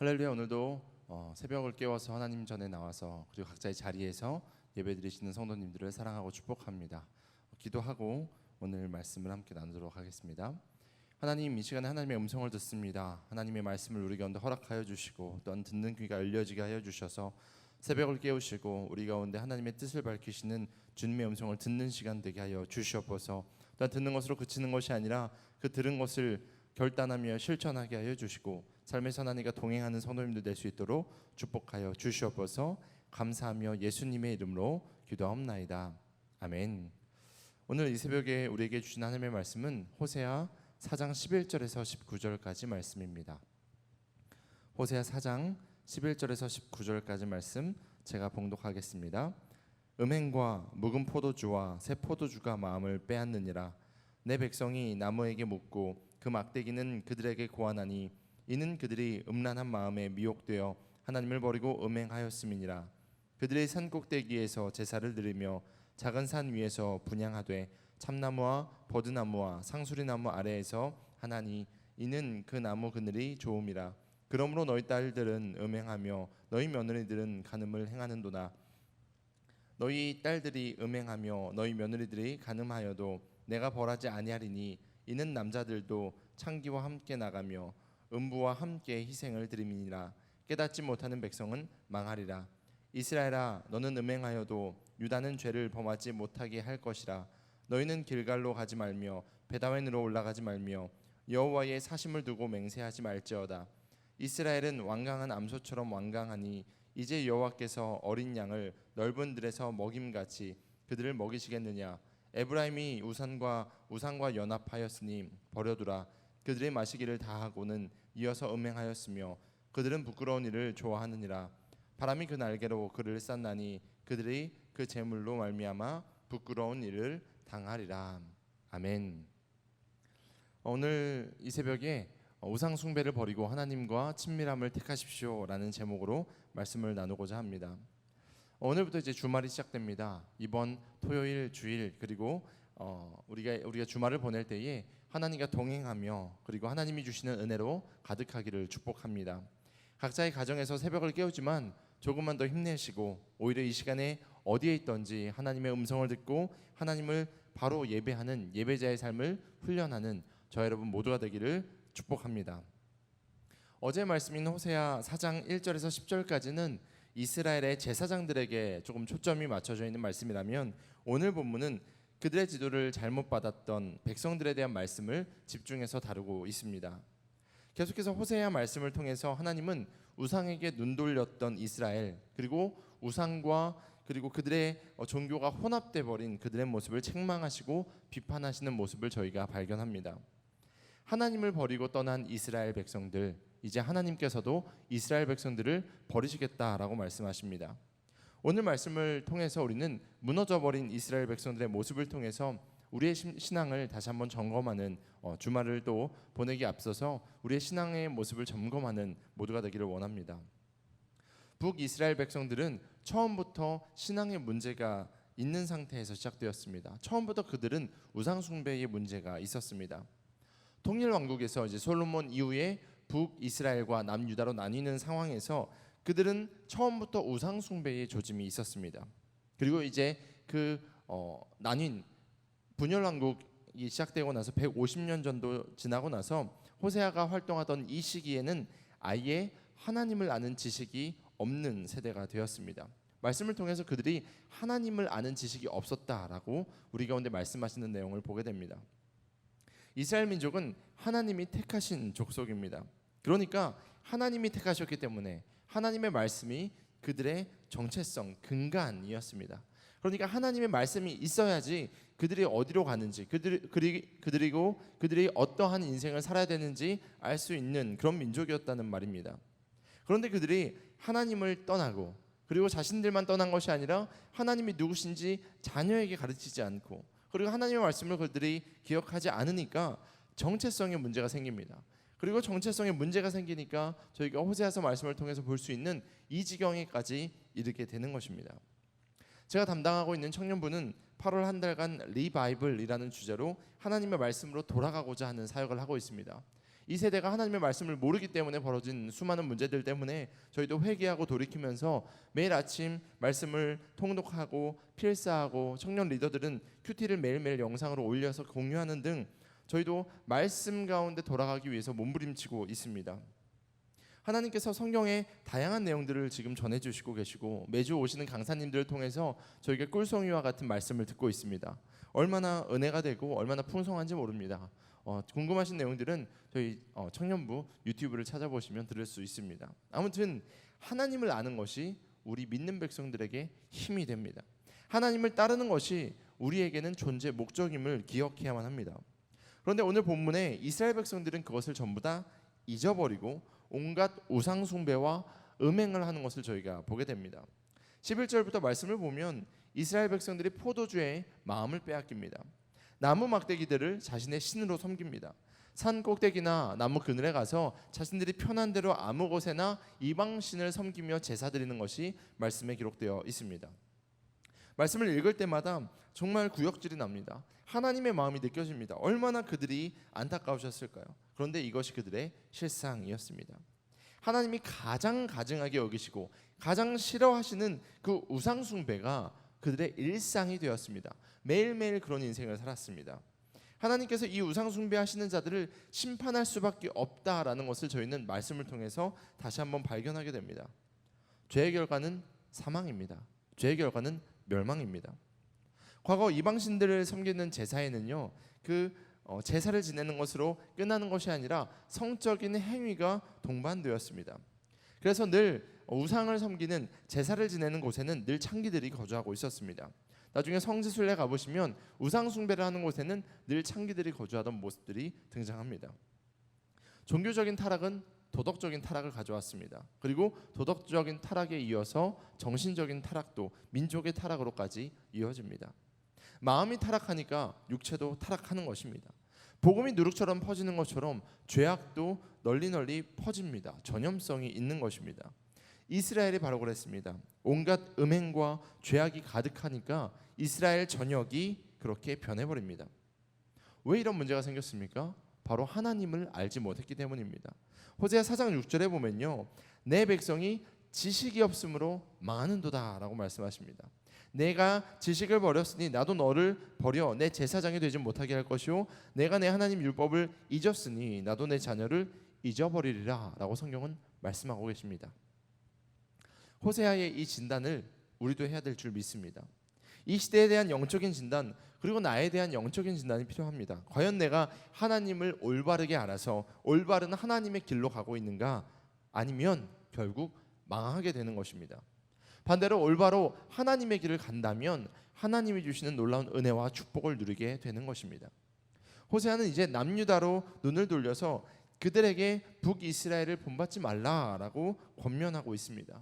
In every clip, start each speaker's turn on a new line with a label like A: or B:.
A: 할렐루야. 오늘도 새벽을 깨워서 하나님 전에 나와서 그리고 각자의 자리에서 예배드리시는 성도님들을 사랑하고 축복합니다. 기도하고 오늘 말씀을 함께 나누도록 하겠습니다. 하나님, 이 시간에 하나님의 음성을 듣습니다. 하나님의 말씀을 우리 가운데 허락하여 주시고 또한 듣는 귀가 열려지게 하여 주셔서 새벽을 깨우시고 우리 가운데 하나님의 뜻을 밝히시는 주님의 음성을 듣는 시간 되게 하여 주시옵소서. 또한 듣는 것으로 그치는 것이 아니라 그 들은 것을 결단하며 실천하게 하여 주시고 삶의 선하니가 동행하는 성도님들 될 수 있도록 축복하여 주시옵소서. 감사하며 예수님의 이름으로 기도하옵나이다. 아멘. 오늘 이 새벽에 우리에게 주신 하나님의 말씀은 호세아 4장 11절에서 19절까지 말씀입니다. 호세아 4장 11절에서 19절까지 말씀 제가 봉독하겠습니다. 음행과 묵은 포도주와 새 포도주가 마음을 빼앗느니라. 내 백성이 나무에게 묻고 그 막대기는 그들에게 고하나니 이는 그들이 음란한 마음에 미혹되어 하나님을 버리고 음행하였음이니라. 그들의 산 꼭대기에서 제사를 드리며 작은 산 위에서 분향하되 참나무와 버드나무와 상수리나무 아래에서 하나니 이는 그 나무 그늘이 좋음이라. 그러므로 너희 딸들은 음행하며 너희 며느리들은 간음을 행하는도다. 너희 딸들이 음행하며 너희 며느리들이 간음하여도 내가 벌하지 아니하리니 이는 남자들도 창기와 함께 나가며 음부와 함께 희생을 드림이니라. 깨닫지 못하는 백성은 망하리라. 이스라엘아, 너는 음행하여도 유다는 죄를 범하지 못하게 할 것이라. 너희는 길갈로 가지 말며 베다웬으로 올라가지 말며 여호와의 사심을 두고 맹세하지 말지어다. 이스라엘은 완강한 암소처럼 완강하니 이제 여호와께서 어린 양을 넓은 들에서 먹임같이 그들을 먹이시겠느냐. 에브라임이 우상과 연합하였으니 버려두라. 그들의 마시기를 다하고는 이어서 음행하였으며 그들은 부끄러운 일을 좋아하느니라. 바람이 그 날개로 그를 쌌나니 그들이 그 재물로 말미암아 부끄러운 일을 당하리라. 아멘. 오늘 이 새벽에 우상 숭배를 버리고 하나님과 친밀함을 택하십시오 라는 제목으로 말씀을 나누고자 합니다. 오늘부터 이제 주말이 시작됩니다. 이번 토요일, 주일 그리고 우리가 주말을 보낼 때에 하나님과 동행하며 그리고 하나님이 주시는 은혜로 가득하기를 축복합니다. 각자의 가정에서 새벽을 깨우지만 조금만 더 힘내시고 오히려 이 시간에 어디에 있든지 하나님의 음성을 듣고 하나님을 바로 예배하는 예배자의 삶을 훈련하는 저와 여러분 모두가 되기를 축복합니다. 어제 말씀인 호세아 4장 1절에서 10절까지는 이스라엘의 제사장들에게 조금 초점이 맞춰져 있는 말씀이라면 오늘 본문은 그들의 지도를 잘못 받았던 백성들에 대한 말씀을 집중해서 다루고 있습니다. 계속해서 호세아 말씀을 통해서 하나님은 우상에게 눈 돌렸던 이스라엘 그리고 우상과 그리고 그들의 종교가 혼합돼 버린 그들의 모습을 책망하시고 비판하시는 모습을 저희가 발견합니다. 하나님을 버리고 떠난 이스라엘 백성들, 이제 하나님께서도 이스라엘 백성들을 버리시겠다라고 말씀하십니다. 오늘 말씀을 통해서 우리는 무너져버린 이스라엘 백성들의 모습을 통해서 우리의 신앙을 다시 한번 점검하는 주말을 또 보내기 앞서서 우리의 신앙의 모습을 점검하는 모두가 되기를 원합니다. 북이스라엘 백성들은 처음부터 신앙의 문제가 있는 상태에서 시작되었습니다. 처음부터 그들은 우상 숭배의 문제가 있었습니다. 통일왕국에서 이제 솔로몬 이후에 북이스라엘과 남유다로 나뉘는 상황에서 그들은 처음부터 우상 숭배의 조짐이 있었습니다. 그리고 이제 그 나뉜 분열왕국이 시작되고 나서 150년 정도 지나고 나서 호세아가 활동하던 이 시기에는 아예 하나님을 아는 지식이 없는 세대가 되었습니다. 말씀을 통해서 그들이 하나님을 아는 지식이 없었다라고 우리 가운데 말씀하시는 내용을 보게 됩니다. 이스라엘 민족은 하나님이 택하신 족속입니다. 그러니까 하나님이 택하셨기 때문에 하나님의 말씀이 그들의 정체성, 근간이었습니다. 그러니까 하나님의 말씀이 있어야지 그들이 어디로 가는지 그리고 그들이 어떠한 인생을 살아야 되는지 알 수 있는 그런 민족이었다는 말입니다. 그런데 그들이 하나님을 떠나고 그리고 자신들만 떠난 것이 아니라 하나님이 누구신지 자녀에게 가르치지 않고 그리고 하나님의 말씀을 그들이 기억하지 않으니까 정체성의 문제가 생깁니다. 그리고 정체성의 문제가 생기니까 저희가 호세아서 말씀을 통해서 볼 수 있는 이 지경에까지 이르게 되는 것입니다. 제가 담당하고 있는 청년부는 8월 한 달간 리바이블이라는 주제로 하나님의 말씀으로 돌아가고자 하는 사역을 하고 있습니다. 이 세대가 하나님의 말씀을 모르기 때문에 벌어진 수많은 문제들 때문에 저희도 회개하고 돌이키면서 매일 아침 말씀을 통독하고 필사하고, 청년 리더들은 큐티를 매일매일 영상으로 올려서 공유하는 등 저희도 말씀 가운데 돌아가기 위해서 몸부림치고 있습니다. 하나님께서 성경의 다양한 내용들을 지금 전해주시고 계시고, 매주 오시는 강사님들을 통해서 저에게 꿀송이와 같은 말씀을 듣고 있습니다. 얼마나 은혜가 되고 얼마나 풍성한지 모릅니다. 궁금하신 내용들은 저희 청년부 유튜브를 찾아보시면 들을 수 있습니다. 아무튼 하나님을 아는 것이 우리 믿는 백성들에게 힘이 됩니다. 하나님을 따르는 것이 우리에게는 존재 목적임을 기억해야만 합니다. 그런데 오늘 본문에 이스라엘 백성들은 그것을 전부 다 잊어버리고 온갖 우상 숭배와 음행을 하는 것을 저희가 보게 됩니다. 11절부터 말씀을 보면 이스라엘 백성들이 포도주에 마음을 빼앗깁니다. 나무 막대기들을 자신의 신으로 섬깁니다. 산 꼭대기나 나무 그늘에 가서 자신들이 편한 대로 아무 곳에나 이방 신을 섬기며 제사 드리는 것이 말씀에 기록되어 있습니다. 말씀을 읽을 때마다 정말 구역질이 납니다. 하나님의 마음이 느껴집니다. 얼마나 그들이 안타까우셨을까요? 그런데 이것이 그들의 실상이었습니다. 하나님이 가장 가증하게 여기시고 가장 싫어하시는 그 우상 숭배가 그들의 일상이 되었습니다. 매일매일 그런 인생을 살았습니다. 하나님께서 이 우상 숭배하시는 자들을 심판할 수밖에 없다라는 것을 저희는 말씀을 통해서 다시 한번 발견하게 됩니다. 죄의 결과는 사망입니다. 죄의 결과는 멸망입니다. 과거 이방신들을 섬기는 제사에는요, 제사를 지내는 것으로 끝나는 것이 아니라 성적인 행위가 동반되었습니다. 그래서 늘 우상을 섬기는, 제사를 지내는 곳에는 늘 창기들이 거주하고 있었습니다. 나중에 성지순례 가보시면 우상 숭배를 하는 곳에는 늘 창기들이 거주하던 모습들이 등장합니다. 종교적인 타락은 도덕적인 타락을 가져왔습니다. 그리고 도덕적인 타락에 이어서 정신적인 타락도 민족의 타락으로까지 이어집니다. 마음이 타락하니까 육체도 타락하는 것입니다. 복음이 누룩처럼 퍼지는 것처럼 죄악도 널리 퍼집니다. 전염성이 있는 것입니다. 이스라엘이 바로 그랬습니다. 온갖 음행과 죄악이 가득하니까 이스라엘 전역이 그렇게 변해버립니다. 왜 이런 문제가 생겼습니까? 바로 하나님을 알지 못했기 때문입니다. 호세아 4장 6절에 보면요, 내 백성이 지식이 없으므로 망하는도다 라고 말씀하십니다. 내가 지식을 버렸으니 나도 너를 버려 내 제사장이 되지 못하게 할 것이요, 내가 내 하나님 율법을 잊었으니 나도 내 자녀를 잊어버리리라 라고 성경은 말씀하고 계십니다. 호세아의 이 진단을 우리도 해야 될 줄 믿습니다. 이 시대에 대한 영적인 진단, 그리고 나에 대한 영적인 진단이 필요합니다. 과연 내가 하나님을 올바르게 알아서 올바른 하나님의 길로 가고 있는가? 아니면 결국 망하게 되는 것입니다. 반대로 올바로 하나님의 길을 간다면 하나님이 주시는 놀라운 은혜와 축복을 누리게 되는 것입니다. 호세아는 이제 남유다로 눈을 돌려서 그들에게 북이스라엘을 본받지 말라라고 권면하고 있습니다.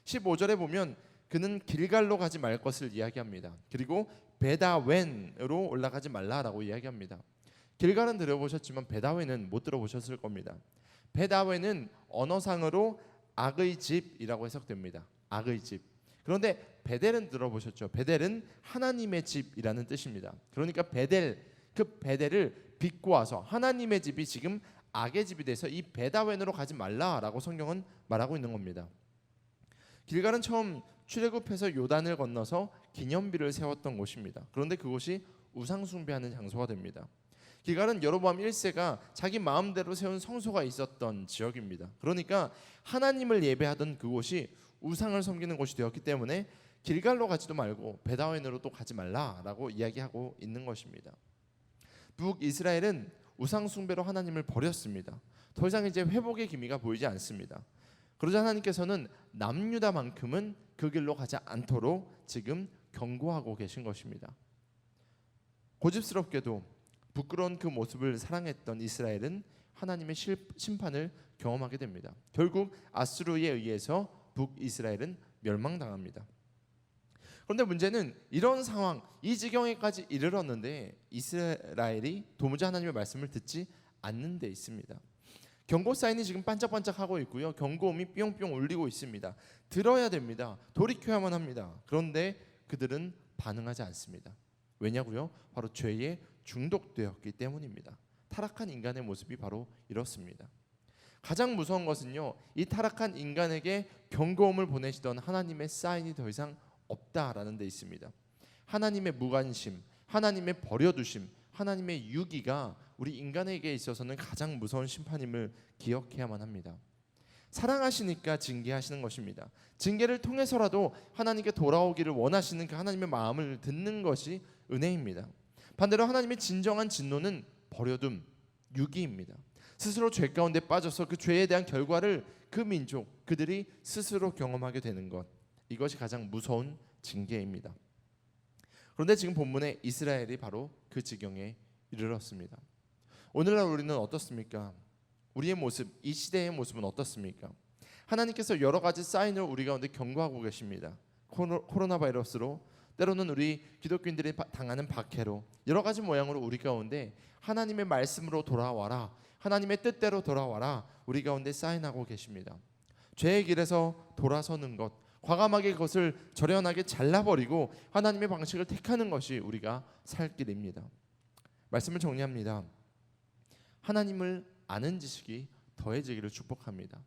A: 15절에 보면 그는 길갈로 가지 말 것을 이야기합니다. 그리고 베다웬으로 올라가지 말라라고 이야기합니다. 길갈은 들어보셨지만 베다웬은 못 들어보셨을 겁니다. 베다웬은 언어상으로 악의 집이라고 해석됩니다. 악의 집. 그런데 베델은 들어보셨죠? 베델은 하나님의 집이라는 뜻입니다. 그러니까 그 베델을 빚고 와서 하나님의 집이 지금 악의 집이 돼서 이 베다웬으로 가지 말라라고 성경은 말하고 있는 겁니다. 길갈은 처음 출애굽해서 요단을 건너서 기념비를 세웠던 곳입니다. 그런데 그곳이 우상 숭배하는 장소가 됩니다. 길갈은 여로보암 1세가 자기 마음대로 세운 성소가 있었던 지역입니다. 그러니까 하나님을 예배하던 그곳이 우상을 섬기는 곳이 되었기 때문에 길갈로 가지도 말고 베다웬으로 또 가지 말라라고 이야기하고 있는 것입니다. 북이스라엘은 우상 숭배로 하나님을 버렸습니다. 더 이상 이제 회복의 기미가 보이지 않습니다. 그러자 하나님께서는 남유다만큼은 그 길로 가지 않도록 지금 경고하고 계신 것입니다. 고집스럽게도 부끄러운 그 모습을 사랑했던 이스라엘은 하나님의 심판을 경험하게 됩니다. 결국 아수르에 의해서 북이스라엘은 멸망당합니다. 그런데 문제는 이런 상황, 이 지경에까지 이르렀는데 이스라엘이 도무지 하나님의 말씀을 듣지 않는 데 있습니다. 경고 사인이 지금 반짝반짝하고 있고요. 경고음이 뿅뿅 울리고 있습니다. 들어야 됩니다. 돌이켜야만 합니다. 그런데 그들은 반응하지 않습니다. 왜냐고요? 바로 죄에 중독되었기 때문입니다. 타락한 인간의 모습이 바로 이렇습니다. 가장 무서운 것은요, 이 타락한 인간에게 경고음을 보내시던 하나님의 사인이 더 이상 없다라는 데 있습니다. 하나님의 무관심, 하나님의 버려두심, 하나님의 유기가 우리 인간에게 있어서는 가장 무서운 심판임을 기억해야만 합니다. 사랑하시니까 징계하시는 것입니다. 징계를 통해서라도 하나님께 돌아오기를 원하시는 그 하나님의 마음을 듣는 것이 은혜입니다. 반대로 하나님의 진정한 진노는 버려둠, 유기입니다. 스스로 죄 가운데 빠져서 그 죄에 대한 결과를 그 민족, 그들이 스스로 경험하게 되는 것, 이것이 가장 무서운 징계입니다. 그런데 지금 본문에 이스라엘이 바로 그 지경에 이르렀습니다. 오늘날 우리는 어떻습니까? 우리의 모습, 이 시대의 모습은 어떻습니까? 하나님께서 여러 가지 사인을 우리 가운데 경고하고 계십니다. 코로나 바이러스로, 때로는 우리 기독교인들이 당하는 박해로, 여러 가지 모양으로 우리 가운데 하나님의 말씀으로 돌아와라, 하나님의 뜻대로 돌아와라, 우리 가운데 사인하고 계십니다. 죄의 길에서 돌아서는 것, 과감하게 그것을 절연하게 잘라버리고 하나님의 방식을 택하는 것이 우리가 살 길입니다. 말씀을 정리합니다. 하나님을 아는 지식이 더해지기를 축복합니다.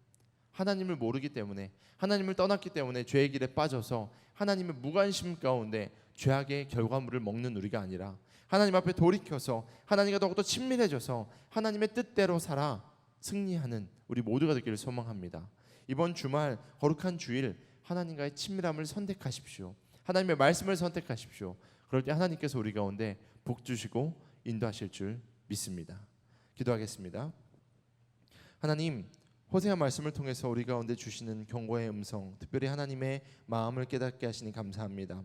A: 하나님을 모르기 때문에, 하나님을 떠났기 때문에 죄의 길에 빠져서 하나님의 무관심 가운데 죄악의 결과물을 먹는 우리가 아니라 하나님 앞에 돌이켜서 하나님과 더욱더 친밀해져서 하나님의 뜻대로 살아 승리하는 우리 모두가 되기를 소망합니다. 이번 주말 거룩한 주일 하나님과의 친밀함을 선택하십시오. 하나님의 말씀을 선택하십시오. 그럴 때 하나님께서 우리 가운데 복 주시고 인도하실 줄 믿습니다. 기도하겠습니다. 하나님, 호세아 말씀을 통해서 우리 가운데 주시는 경고의 음성, 특별히 하나님의 마음을 깨닫게 하시니 감사합니다.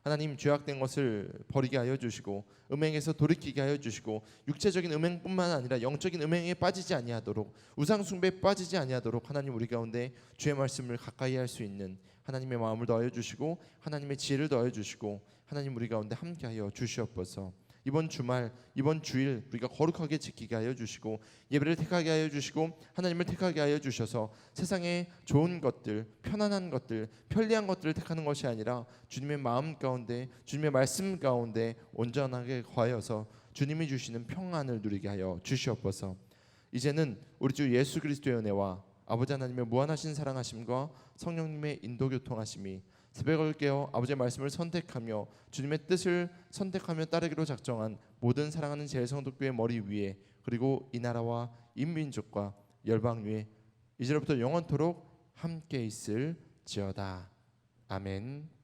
A: 하나님, 죄악된 것을 버리게 하여 주시고 음행에서 돌이키게 하여 주시고 육체적인 음행뿐만 아니라 영적인 음행에 빠지지 아니하도록, 우상 숭배에 빠지지 아니하도록 하나님 우리 가운데 주의 말씀을 가까이 할 수 있는 하나님의 마음을 더하여 주시고 하나님의 지혜를 더하여 주시고 하나님 우리 가운데 함께하여 주시옵소서. 이번 주말, 이번 주일 우리가 거룩하게 지키게 하여 주시고 예배를 택하게 하여 주시고 하나님을 택하게 하여 주셔서 세상의 좋은 것들, 편안한 것들, 편리한 것들을 택하는 것이 아니라 주님의 마음 가운데, 주님의 말씀 가운데 온전하게 거하여서 주님이 주시는 평안을 누리게 하여 주시옵소서. 이제는 우리 주 예수 그리스도의 은혜와 아버지 하나님의 무한하신 사랑하심과 성령님의 인도교통하심이 새벽을 깨어 아버지의 말씀을 선택하며 주님의 뜻을 선택하며 따르기로 작정한 모든 사랑하는 제일성도교회 머리 위에, 그리고 이 나라와 인민족과 열방 위에 이제로부터 영원토록 함께 있을지어다. 아멘.